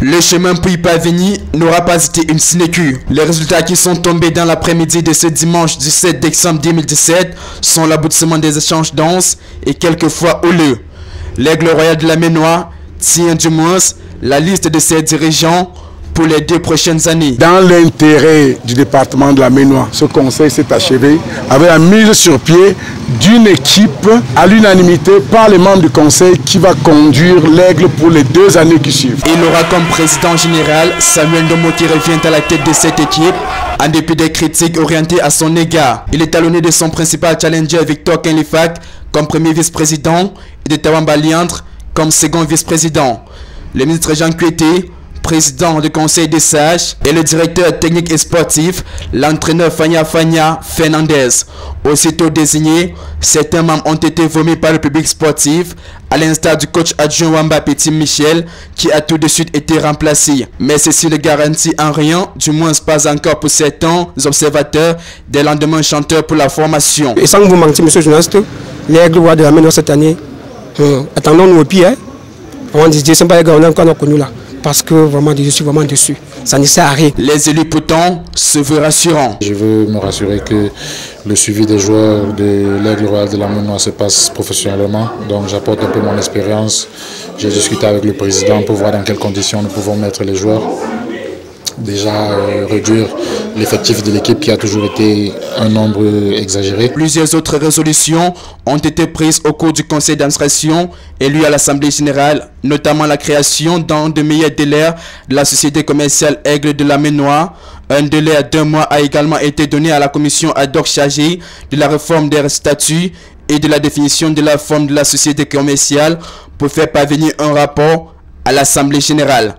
Le chemin pour y parvenir n'aura pas été une sinécure. Les résultats qui sont tombés dans l'après-midi de ce dimanche 17 décembre 2017 sont l'aboutissement des échanges denses et quelquefois houleux. L'Aigle Royal de la Ménois tient du moins la liste de ses dirigeants pour les 2 prochaines années. Dans l'intérêt du département de la Ménois, ce conseil s'est achevé avec la mise sur pied d'une équipe à l'unanimité par les membres du conseil qui va conduire l'Aigle pour les 2 années qui suivent. Il aura comme président général Samuel Ndomo qui revient à la tête de cette équipe en dépit des critiques orientées à son égard. Il est talonné de son principal challenger Victor Kenlifak comme premier vice-président et de Tawamba Liantre comme second vice-président. Le ministre Jean Kuete, président du conseil des sages, et le directeur technique et sportif, l'entraîneur Fania Fernandez. Aussitôt désignés, certains membres ont été vomis par le public sportif, à l'instar du coach adjoint Wamba Petit Michel, qui a tout de suite été remplacé. Mais ceci ne garantit en rien, du moins pas encore pour certains observateurs, des lendemains chanteurs pour la formation. Et sans vous mentir, monsieur le journaliste, l'Aigle Royal de la Ménois cette année, attendons-nous au pire. On dit, c'est pas les gars, on a encore connu là. Parce que vraiment, je suis vraiment dessus. Ça ne sert à rien. Les élus pourtant se veulent rassurants. Je veux me rassurer que le suivi des joueurs de l'Aigle Royal de la Ménois se passe professionnellement. Donc j'apporte un peu mon expérience. J'ai discuté avec le président pour voir dans quelles conditions nous pouvons mettre les joueurs. Déjà réduire l'effectif de l'équipe qui a toujours été un nombre exagéré. Plusieurs autres résolutions ont été prises au cours du conseil d'administration élu à l'Assemblée générale, notamment la création dans de meilleurs délais de la société commerciale Aigle de la Ménois. Un délai d'1 mois a également été donné à la commission ad hoc chargée de la réforme des statuts et de la définition de la forme de la société commerciale pour faire parvenir un rapport à l'Assemblée générale.